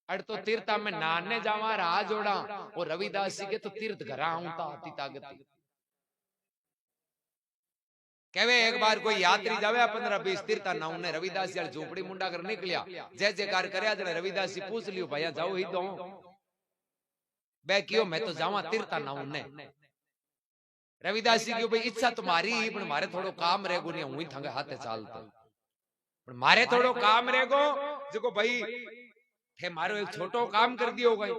अड़ तो तीर्था में नहाने जावा राह जोड़ा और रविदास जी के तो तीर्थ घरा आऊंता आती ताकती कहवे एक बार कोई यात्री जावे 15-20 तीर्था नाऊ ने रविदास जी झोपड़ी मुंडा कर निकलिया जय जयकार करया जने रविदास जी पूछ लियो भैया जाओ ही दो बे कियो मैं तो जावा तीर्था नाऊ ने रविदास जी की भाई इच्छा तुम्हारी ही पण मारे थोड़ो काम रहेगो नहीं हुई थांगे हाथे चालतो पण मारे थोड़ो काम रहेगो जो भाई थे मारो एक छोटो काम कर दियो गई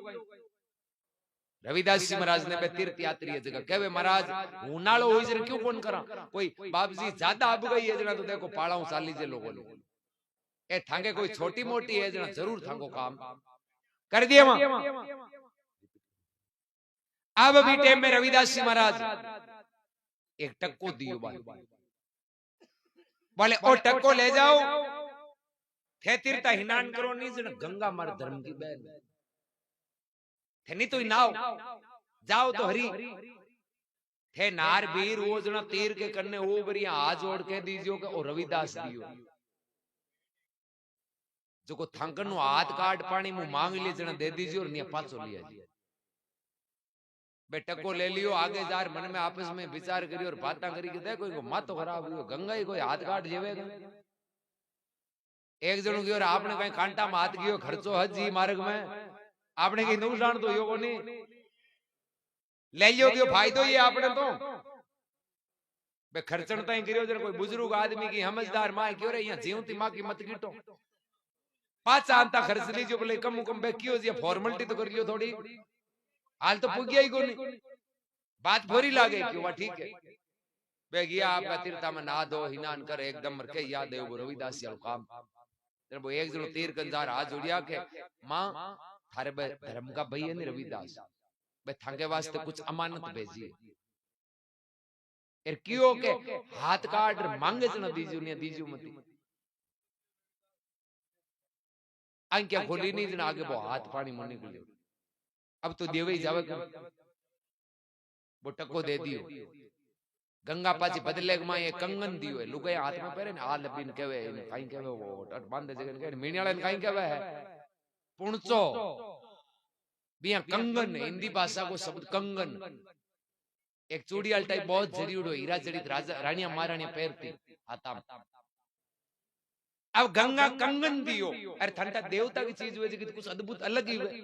रविदास जी महाराज ने बे तीर्थ यात्री है जगह कहवे महाराज उनाळो होई जरे क्यों कोन करा कोई बाप जी ज्यादा अब गई है जना तो देखो पाड़ाऊ चाली जे लोगों ने ए थांगे कोई छोटी मोटी है जना जरूर थांगो काम कर दिए वहां अब भी टाइम में रविदास जी महाराज एक टक्को दियो बोले ओ टक्को ले जाओ थे तीर्था हिनान करो नहीं जन गंगा मार धर्म की बहन थे नहीं तो नाव जाओ तो हरी थे नार बीर वो जना तीर के करने वो बरिया हाथ जोड़ के दीजियो के ओ रविदास दियो जो को थांकन नु हाथ काट पानी मुंह मांग लिए जना दे दीजियो और निया पाछो लिया जी बेटा को ले लियो आगे जार मन में आपस में विचार करियो और बातें करी के देखो इनको मां तो खराब हुई गंगा ही कोई हाथ काट जेवेगा एक जणो गयो आपने कहीं कांटा में हाथ गयो खर्चो हज जी मार्ग में आपने कहीं नुकसान तो योगो नहीं ले लियो गयो फायदो ये आपने तो बे खर्चण ताई करियो जने कोई बुजुर्ग आदमी की समझदार मां क्यों रे यहां जीवती मां की मत कीटो पाचा अंता खर्च लीजियो बोले कम बे कियो जी फॉर्मेलिटी तो कर लियो थोड़ी हाल तो पुगिया ही कोनी बात भोरी लागे क्यों वा ठीक है बे गया आपका तीर्था में नहा दो हिनान कर एकदम रखे याद है वो रविदास जी काम जब वो एक जनो तीर कंजार हाथ जोड़िया के मां थारे बे धर्म का भई है नहीं रविदास बे थांगे वास्ते कुछ अमानत भेजिए एर क्यों के हाथ काट मांगे जना दीजू ने दीजू मती आंखें खोली नहीं जना आगे वो हाथ पानी मुंह निकलियो अब तो देवे ही जावे वो टक्को दे दियो गंगा पाची बदले में ये कंगन दियो है लुगाई हाथ में पहरे ने आ लबीन कहवे ने काई कहवे वो टट बांधे जगन के मीणियाळे ने काई कहवे है पुणचो बिया कंगन हिंदी भाषा को शब्द कंगन एक चूड़ियाल टाइप बहुत जड़ीड़ो हीरा जड़ित राजा रानिया महारानिया पहनती हाथा में अब गंगा कंगन दियो अरे ठंडा देवता की चीज हुए जो कुछ अद्भुत अलग ही हुए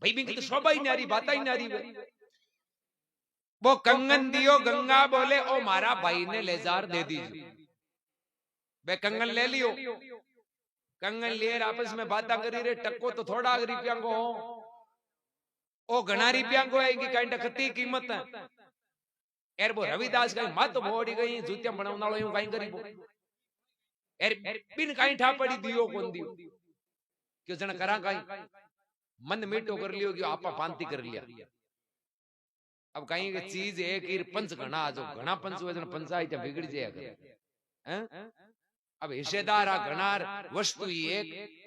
भाई भी तो शोभा ही नारी बाता ही नारी हुए वो कंगन दियो गंगा बोले ओ मारा भाई ने लेजार दे दीजिए वे कंगन ले लियो कंगन लिए आपस में बातें करी रे टक्को तो थोड़ा रुपया को हो ओ घना रुपया को है कि कहीं खती कीमत है एर वो रविदास का मत बोड़ी गई जूतियां बनावना लो यूं कहीं करी एर बिन कहीं ठा पड़ी दियो कौन दियो क्यों जन करा कहीं मन मीठो कर लियो कि आपा पांति कर लिया अब कहीं की चीज एक ही पंच घना जो घना पंच हुए जन पंचायत बिगड़ जाएगा हैं अब हिस्सेदार आ घनार वस्तु ही एक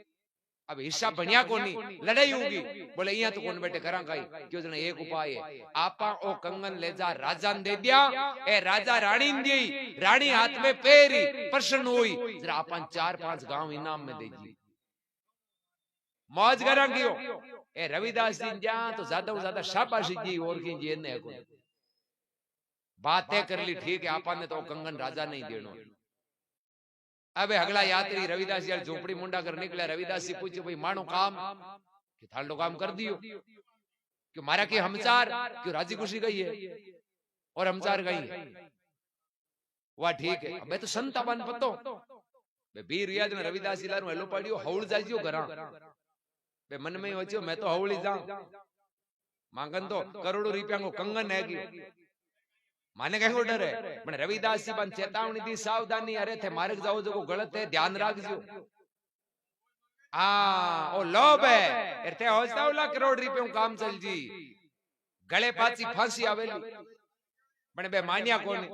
अब हिस्सा बनिया को नहीं लड़ाई होगी बोले यहाँ तो कौन बैठे करा कहीं क्यों जन एक उपाय है आपा ओ कंगन ले जा राजा ने दे दिया ए राजा रानी ने दी रानी हाथ में पेरी प्रसन्न हुई जरा आपा 4-5 गांव इनाम में दे दी मौज करा क्यों ए रविदास जी जा तो ज्यादा शाबाशी जी और की जी ने को बातें कर ली ठीक है आपा ने तो कंगन राजा नहीं देनो अब अगला यात्री रविदास जी झोपड़ी मुंडा कर निकला रविदास जी पूछे भाई मानो काम कि थालो काम कर दियो क्यों मारा के हमचार क्यों राजी खुशी गई है और हमचार गई है वाह ठीक है अब तो संता बन पतो बीर याद में रविदास जी लारू हेलो पड़ियो हौल जाइयो घरा बे मन में होचो मैं तो हौली जाऊं मांगन तो करोड़ों रुपया को कंगन है की माने कहीं डर है पण रविदास जी बन चेतावनी दी सावधानी अरे थे मार्ग जाओ जो गलत है ध्यान रखजो ओ लोभ है एथे होस्तावला करोड़ रुपया काम चल जी गले पाची फांसी आवेली पण बे मान्या कोनी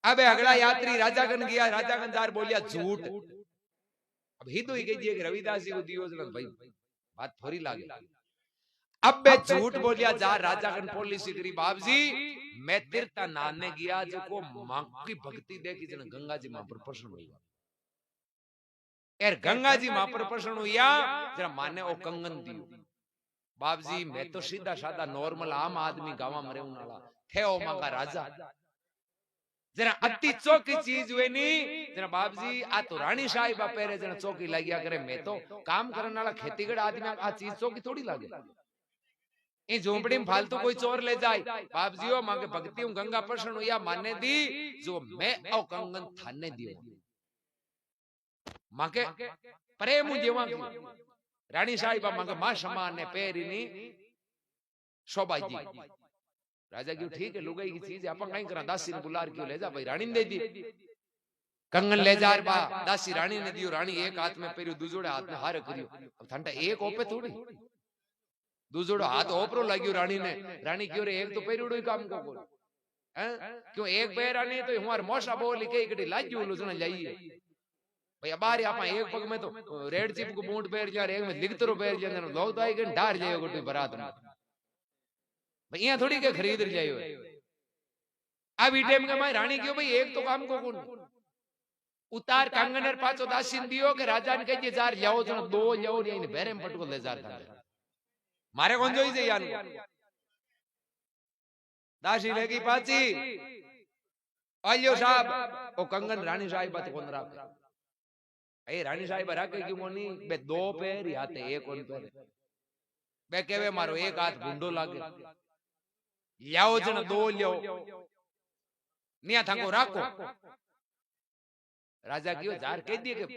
अबे अगला यात्री राजा गन गया राजा गंजार बोलिया झूठ अब हिंदू ही कहिए कि रविदास जी को दियो जन भाई बात थोड़ी लागे अब बे झूठ बोलिया जा राजा गन पॉलिसी करी बाप जी मैं तीर्था नहाने गया जो को मां की भक्ति देखी जन गंगा जी मां पर प्रसन्न हुआ एर गंगा जी मां पर प्रश्न हुआ जरा माने ओ कंगन दियो बाप जी मैं तो सीधा साधा नॉर्मल आम आदमी गावा मरे वाला थे ओ मांगा राजा जरा अति चौकी चीज हुए नी जरा बाप जी आ तो रानी साहिबा पहरे जरा चौकी लगिया करे मैं तो काम करने वाला खेतीगढ़ आदमी आ चीज चौकी थोड़ी लागे ए झोंपड़ी में फालतू कोई चोर ले जाए बाप जी ओ मांगे भक्ति हूं गंगा प्रश्न हुआ माने दी जो मैं ओ कंगन थाने दियो मांगे प्रेम जेवा रानी साहिबा मांगे मां समान ने पेरीनी शोभा जी राजा क्यों ठीक है लुगाई की चीज है अपन कहीं करा दासी ने बुलार क्यों ले जा भाई रानी ने दे दी कंगन ले जा बा दासी रानी ने दियो रानी एक हाथ में पेरियो दूसरे हाथ में हार करियो अब ठंडा एक ओपे थोड़ी दूसरो हाथ ओपरो लाग्यो रानी ने रानी क्यों रे एक तो पेरियो ही काम को हैं क्यों एक पैर रानी तो हमार मोसा बोल के इकड़ी लाज्यो लोजना जाइए भाई अबारे आपा एक पग में तो रेड चिप को बूट पैर जा एक में लिखतरो पैर जा लोग तो आई के डार जायो गोटी बारात में भाई यहाँ थोड़ी के खरीद जायो अब ई टाइम के माई रानी क्यों भाई एक तो काम को कौन उतार कंगनर पाचो दासिन दियो के राजा ने कहिए जार जाओ जनो दो जाओ ने बेरे में पटको ले जार था मारे कौन जोई से यान दासी लेगी पाची आयो साहब ओ कंगन रानी साहिब बात कौन राखे ए रानी साहिब राखे क्यों मोनी बे दो पैर ही हाथे एक कौन पैर बे केवे मारो एक हाथ गुंडो लागे लियाओ जन दो लियो निया थांको राखो राजा क्यों जार कह दिए कि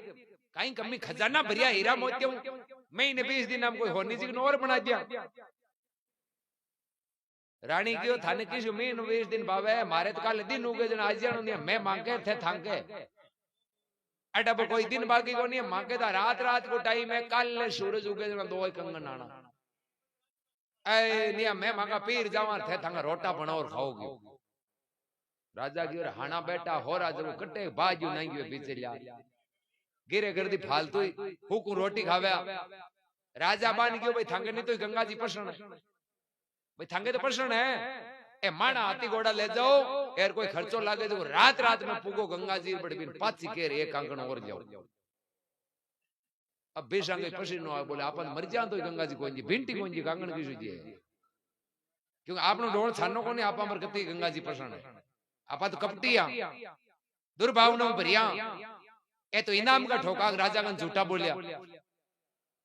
कहीं कमी खजाना भरिया हीरा मोतियों महीने 20 दिन हम कोई होनी जी और बना दिया रानी क्यों थाने किस महीने 20 दिन बावे मारे तो कल दिन उगे जन आज जानो नहीं मैं मांगे थे थांके अडब कोई दिन बाकी को नहीं मांगे था रात रात को टाइम है कल सूरज उगे जन दो कंगन आना ए निया मैं मांगा पीर जावा थे थांगा रोटा बना और खाओगे राजा की और हाना बेटा हो राजा को कट्टे बाजू नहीं गयो पीछे लिया गिरे गर्दी फालतू हुकू रोटी खावे राजा बान गयो भाई थांगे नहीं तो गंगा जी प्रश्न भाई थांगे तो प्रश्न है ए माना हाथी घोड़ा ले जाओ यार कोई खर्चो लागे तो रात रात में पुगो गंगा जी बड़ी बिन पाची केर एक आंगन और जाओ अब बेशंगे पसीनो आए बोले अपन मर जा तो गंगा जी कोई भिंटी कोई कांगन की सुजी है क्योंकि आपनो ढोल छानो को नहीं आपा मर कती गंगा जी प्रश्न है आपा तो कपटिया दुर्भावना भरिया ए तो इनाम का ठोका राजा गन झूठा बोलिया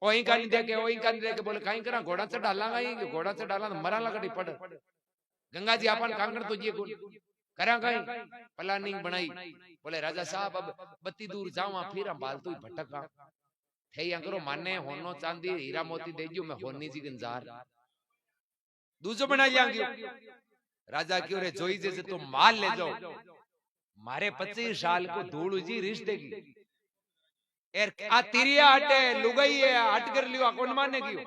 ओ ही कानी देके ओ ही कानी देके बोले काई करा घोड़ा से डालांगा ही घोड़ा से डाला तो मरा लगड़ी पड़ गंगा जी आपन कांगड़ तो ये करा काई प्लानिंग बनाई बोले राजा साहब अब बत्ती दूर जावा फिर हम बालतू भटका थे या करो माने होनो चांदी हीरा मोती देजो मैं होनी जी गंजार दूसरो बना लियांगी राजा क्यों रे जोई जैसे तुम माल ले जाओ मारे 25 साल को धूल जी रिश्ते की एर आ तिरिया हटे लुगाई है हट कर लियो कौन माने क्यों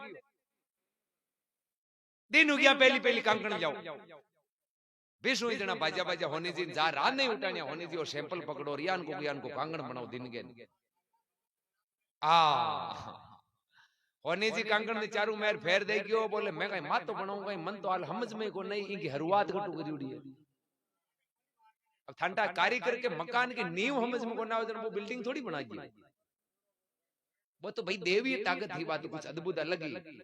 दिन हो गया पहली पहली कांकण जाओ विष्णु जना बाजा बाजा होने जी जा रात नहीं उठाने होने जी और सैंपल पकड़ो रियान को कांगण बनाओ दिन के आ होने जी कांगण ने चारू मेर फेर दे गयो बोले मैं कहीं मातो बनाऊंगा कहीं मन तो हाल समझ में को नहीं इनकी हरुआत कटू करी उड़ी है अब ठंडा कारीगर के मकान की नींव समझ में को ना हो वो बिल्डिंग थोड़ी बना दी वो तो भाई देवी ताकत थी बात कुछ अद्भुत अलग ही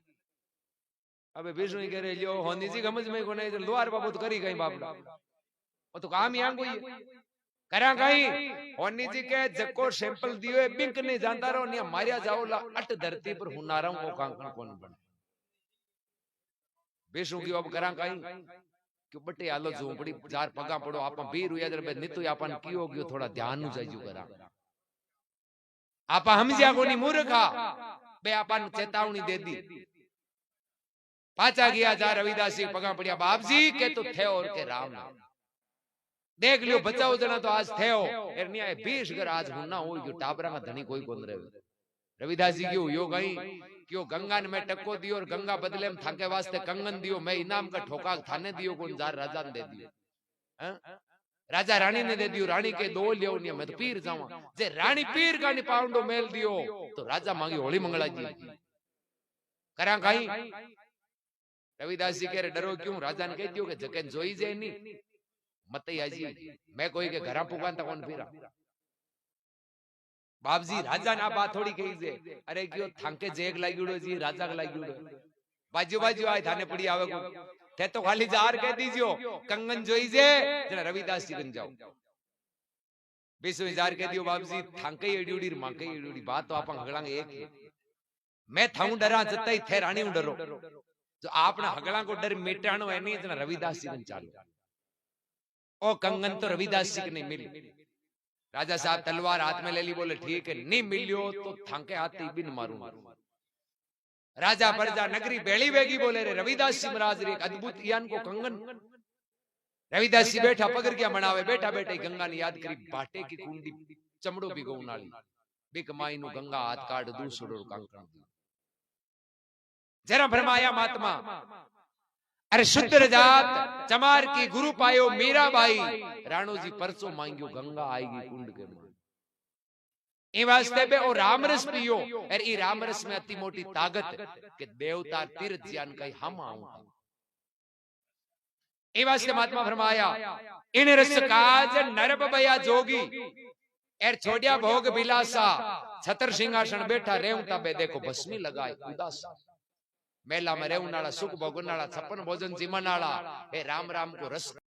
अबे विष्णु कह रहे जो होनी जी समझ में को नहीं तो द्वार बाबू तो करी गई बाप वो तो काम यहाँ कोई करा गई होनी जी के जको सैंपल दियो है बिंक नहीं जानता रहो नहीं मारिया जाओ ला अट धरती पर हुनारों को कांकण कौन बन विष्णु की अब करा गई क्यों बटे आलो झोंपड़ी चार पगा पड़ो आप बीर हुआ जब नित्य आपन कियो गयो थोड़ा ध्यान नु जाइयो करा आप हम जा कोनी मूर्खा बे आपन चेतावनी दे दी पाचा गया जा रविदास जी पगा पड़िया बाप जी के तो थे और के राम देख लियो बचाओ जना तो आज थे हो एरनिया 20 घर आज हुना हो जो टाबरा का धनी कोई कोन रहे रविदास जी क्यों यो गई क्यों गंगा ने मैं टक्को दियो और गंगा बदले में थाके वास्ते कंगन दियो मैं इनाम का ठोका थाने दियो कौन जार राजा ने दे दियो राजा रानी ने दे दियो रानी के दो लियो नहीं मैं तो पीर जाऊं जे रानी पीर का नि पाउंडो मेल दियो तो राजा मांगी होली मंगला जी करा कहीं रविदास जी कह रहे डरो क्यों राजा ने कह दियो कि जगन जोई जे नहीं मत आजी मैं कोई के घर पुकान तक कौन फिरा बापजी राजा ना बात थोड़ी कही जे अरे क्यों थांके जेग लाग्यूड़ो जी राजा के लाग्यूड़ो बाजू बाजू आए थाने पड़ी आवे को थे तो खाली जार कह दीजियो कंगन जोई जे जरा रविदास जी बन जाओ 20,000 कह दियो बापजी थांके एडी मांके एडी बात तो आपन हगलांग एक है मैं थाऊ डरा जतई थे रानी डरो जो आपना हगला को डर मिटाणो है नहीं जना रविदास जी बन चालो ओ कंगन तो रविदास जी के नहीं मिली राजा साहब तलवार हाथ में ले ली बोले ठीक है नहीं मिलियो तो थांके हाथी बिन मारूंगा राजा प्रजा नगरी बेड़ी बेगी बोले रे रविदास जी महाराज रे अद्भुत यान को कंगन रविदास जी बैठा पगर क्या मनावे बैठा बैठा गंगा ने याद करी बाटे की कुंडी चमड़ो भी गौ नाली बिक माई नु गंगा हाथ काट दूसरो कांकण दी जरा भरमाया महात्मा अरे शुद्ध जात चमार की गुरु पायो मीराबाई राणो जी परसों मांगियो गंगा आएगी कुंड के में ए वास्ते बे ओ रामरस पियो और ई रामरस में अति मोटी ताकत के देवता तीर्थ ज्ञान कई हम आऊंगा ए वास्ते महात्मा फरमाया इन रस काज नरब बया जोगी एर छोड़िया भोग बिलासा छतर सिंहासन बैठा रेवता बे देखो भस्मी लगाए उदास मेला में रेवनाला सुख भोगनाला छप्पन भोजन जीमनाला हे राम राम को रस